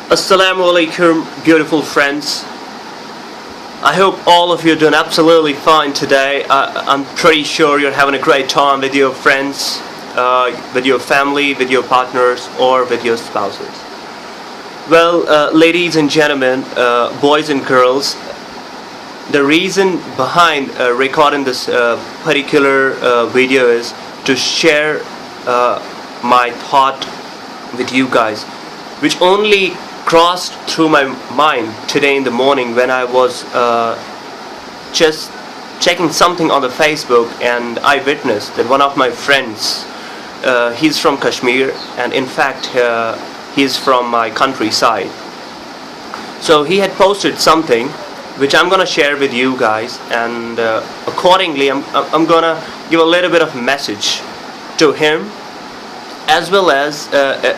Assalamu alaikum, beautiful friends. I hope all of you are doing absolutely fine today. I'm pretty sure you're having a great time with your friends, with your family, with your partners, or with your spouses. Well, ladies and gentlemen, boys and girls, the reason behind recording this particular video is to share my thought with you guys, which only crossed through my mind today in the morning when I was just checking something on the Facebook, and I witnessed that one of my friends, he's from Kashmir, and in fact he's from my countryside. So he had posted something which I'm gonna share with you guys, and accordingly I'm gonna give a little bit of message to him, as well as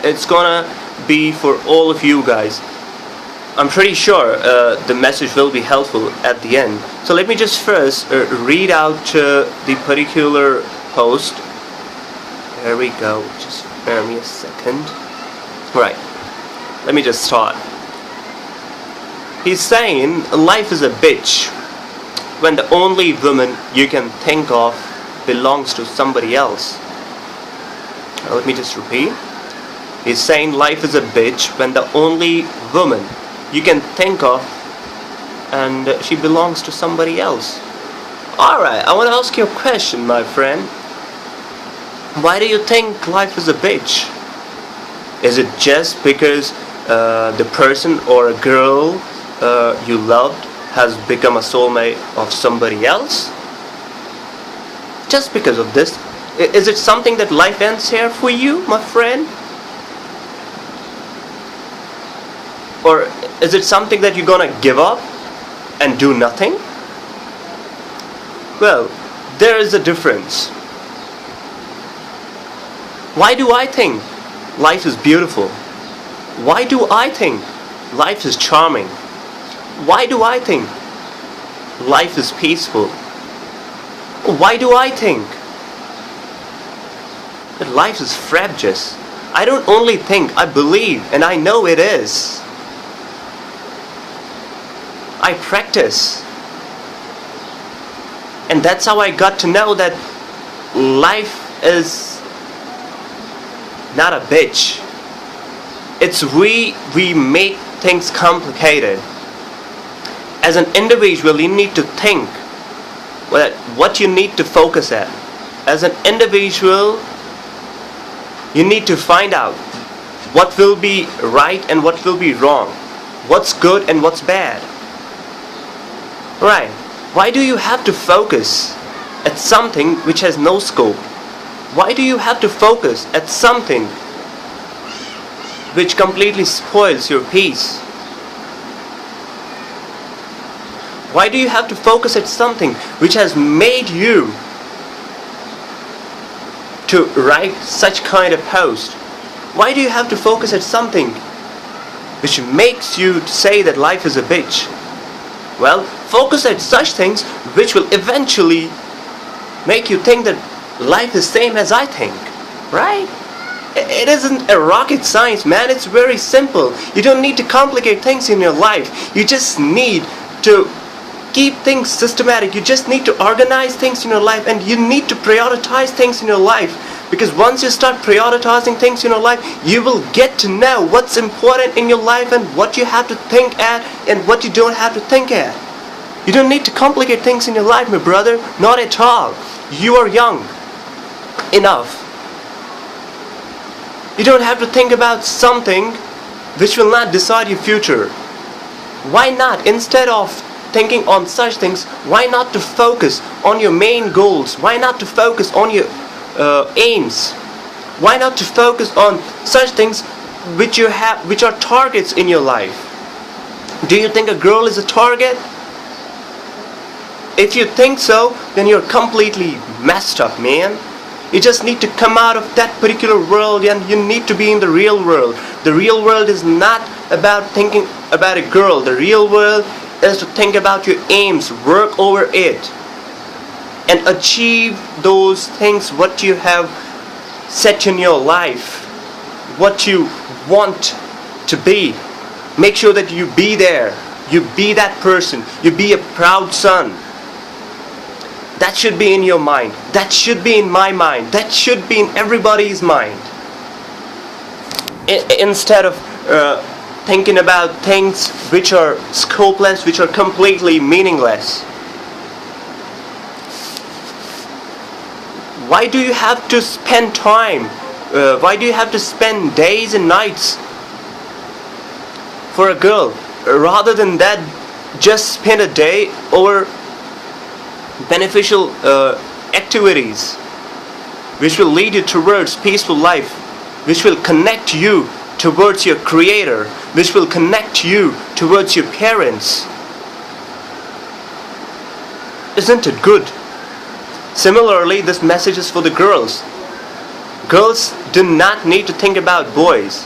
it's gonna be for all of you guys. I'm pretty sure the message will be helpful at the end. So let me just first read out the particular post. There we go. Just bear me a second. Right. Let me just start. He's saying life is a bitch when the only woman you can think of belongs to somebody else. Now, let me just repeat. He's saying life is a bitch when the only woman you can think of and she belongs to somebody else. Alright, I want to ask you a question, my friend. Why do you think life is a bitch? Is it just because the person or a girl you loved has become a soulmate of somebody else? Just because of this? Is it something that life ends here for you, my friend? Or is it something that you're gonna give up and do nothing? Well, there is a difference. Why do I think life is beautiful? Why do I think life is charming? Why do I think life is peaceful? Why do I think that life is frabjous? I don't only think, I believe, and I know it is. I practice, and that's how I got to know that life is not a bitch. It's we make things complicated. As an individual, you need to think what you need to focus at. As an individual, you need to find out what will be right and what will be wrong, what's good and what's bad. Right. Why do you have to focus at something which has no scope? Why do you have to focus at something which completely spoils your peace? Why do you have to focus at something which has made you to write such kind of post? Why do you have to focus at something which makes you say that life is a bitch? Well, focus at such things which will eventually make you think that life is same as I think, right? It isn't a rocket science, man. It's very simple. You don't need to complicate things in your life. You just need to keep things systematic. You just need to organize things in your life, and you need to prioritize things in your life. Because once you start prioritizing things in your life, you will get to know what's important in your life and what you have to think at and what you don't have to think at. You don't need to complicate things in your life, my brother. Not at all. You are young enough. You don't have to think about something which will not decide your future. Why not, instead of thinking on such things, why not to focus on your main goals? Why not to focus on your aims? Why not to focus on such things which are targets in your life? Do you think a girl is a target? If you think so, then you're completely messed up, man. You just need to come out of that particular world, and you need to be in the real world. The real world is not about thinking about a girl. The real world is to think about your aims, work over it, and achieve those things what you have set in your life, what you want to be. Make sure that you be there. You be that person. You be a proud son. That should be in your mind. That should be in my mind. That should be in everybody's mind. Instead of thinking about things which are scopeless, which are completely meaningless. Why do you have to spend time? Why do you have to spend days and nights for a girl? Rather than that, just spend a day over beneficial activities which will lead you towards peaceful life, which will connect you towards your Creator, which will connect you towards your parents. Isn't it good? Similarly, this message is for the girls. Girls do not need to think about boys,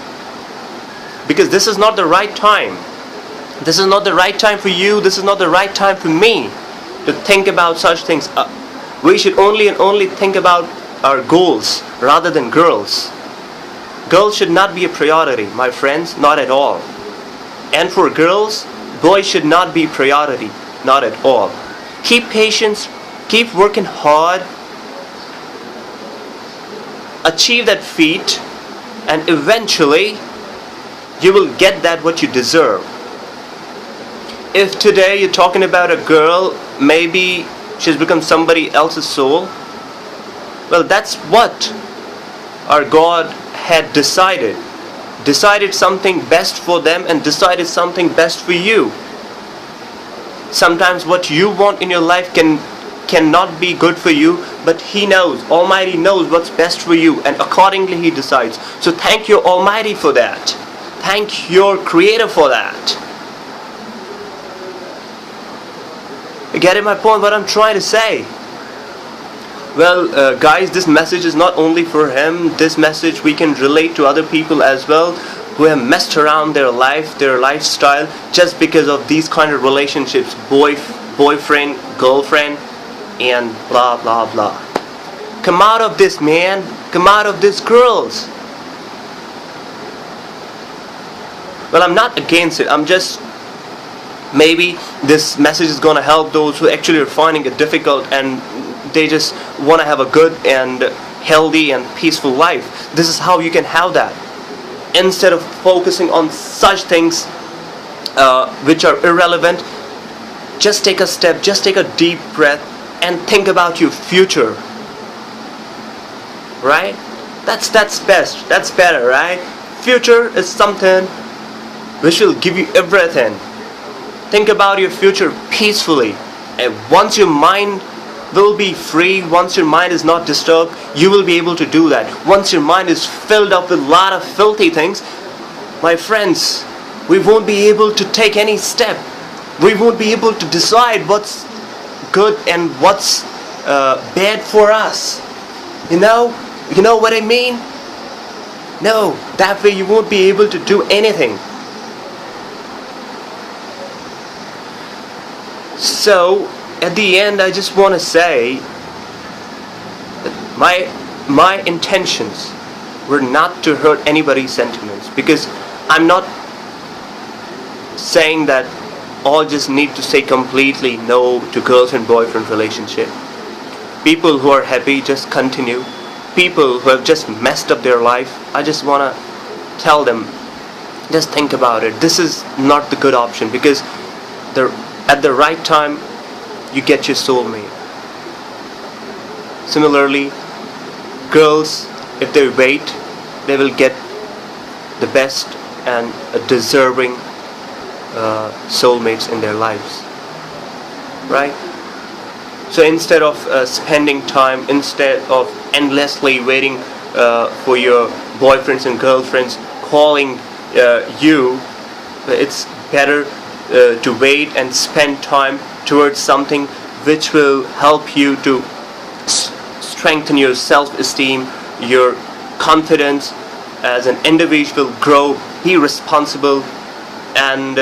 because this is not the right time. This is not the right time for you. This is not the right time for me to think about such things. We should only and only think about our goals rather than girls. Girls should not be a priority, my friends, not at all. And for girls, boys should not be priority, not at all. Keep patience, keep working hard, achieve that feat, and eventually you will get that what you deserve. If today you're talking about a girl, maybe she's become somebody else's soul, well, that's what our God had decided. Decided something best for them and decided something best for you. Sometimes what you want in your life cannot be good for you, but He knows, Almighty knows what's best for you, and accordingly He decides. So thank your Almighty for that. Thank your Creator for that. You getting my point, what I'm trying to say? Well, guys, this message is not only for him. This message we can relate to other people as well, who have messed around their life, their lifestyle, just because of these kind of relationships, boyfriend, girlfriend, and blah blah blah. Come out of this, man. Come out of this, girls. Well, I'm not against it. I'm just, maybe this message is going to help those who actually are finding it difficult and they just want to have a good and healthy and peaceful life. This is how you can have that. Instead of focusing on such things which are irrelevant, just take a step, just take a deep breath and think about your future. Right? That's best. That's better, right? Future is something which will give you everything. Think about your future peacefully, and once your mind will be free, once your mind is not disturbed, you will be able to do that. Once your mind is filled up with a lot of filthy things, my friends, we won't be able to take any step. We won't be able to decide what's good and what's bad for us. You know what I mean? No, that way you won't be able to do anything. So, at the end, I just want to say that my intentions were not to hurt anybody's sentiments, because I'm not saying that all just need to say completely no to girlfriend-boyfriend relationship. People who are happy, just continue. People who have just messed up their life, I just want to tell them, just think about it. This is not the good option, because at the right time, you get your soulmate. Similarly, girls, if they wait, they will get the best and deserving soulmates in their lives. Right? So instead of spending time, instead of endlessly waiting for your boyfriends and girlfriends calling you, it's better to wait and spend time towards something which will help you to strengthen your self-esteem, your confidence as an individual, grow, be responsible, and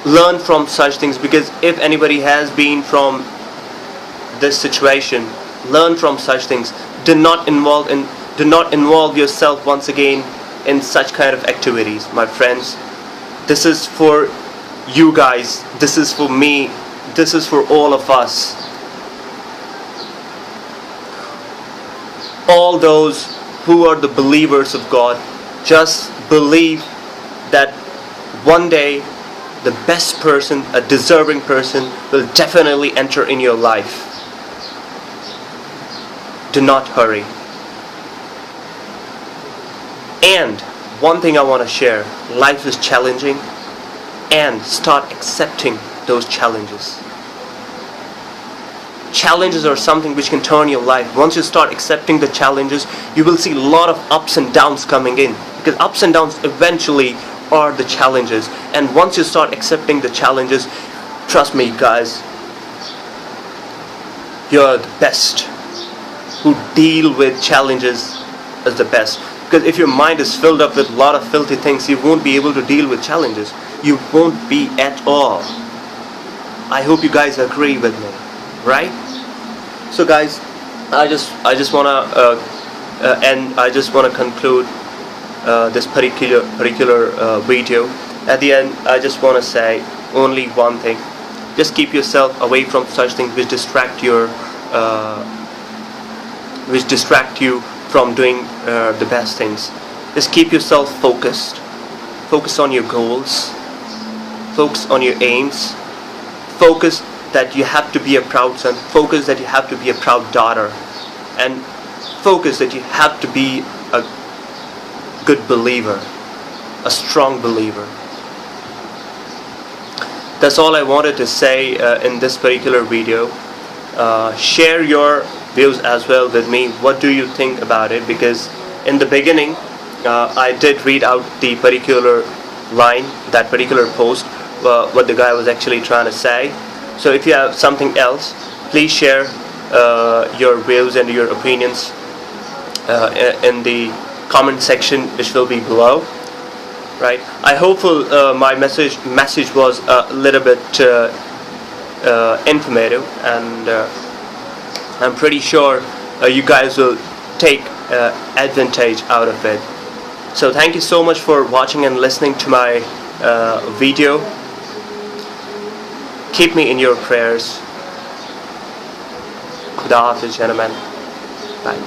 learn from such things. Because if anybody has been from this situation, learn from such things. Do not involve yourself once again in such kind of activities, my friends. This is for you guys. This is for me. This is for all of us. All those who are the believers of God, just believe that one day the best person, a deserving person, will definitely enter in your life. Do not hurry. And one thing I want to share, life is challenging, and start accepting those challenges. Challenges are something which can turn your life. Once you start accepting the challenges, you will see a lot of ups and downs coming in, because ups and downs eventually are the challenges. And once you start accepting the challenges, trust me guys, you're the best. Who deal with challenges is the best. Because if your mind is filled up with a lot of filthy things, you won't be able to deal with challenges. You won't be at all. I hope you guys agree with me, right? So guys, I just wanna conclude this particular video. At the end, I just wanna say only one thing: just keep yourself away from such things which distract you from doing the best things. Just keep yourself focused. Focus on your goals. Focus on your aims. Focus that you have to be a proud son. Focus that you have to be a proud daughter. And focus that you have to be a good believer, a strong believer. That's all I wanted to say in this particular video. Share your views as well with me. What do you think about it? Because in the beginning I did read out the particular line, that particular post, what the guy was actually trying to say. So if you have something else, please share your views and your opinions in the comment section, which will be below. Right? I hope my message was a little bit informative, and I'm pretty sure you guys will take advantage out of it. So thank you so much for watching and listening to my video. Keep me in your prayers. Khuda Hafiz, gentlemen. Bye.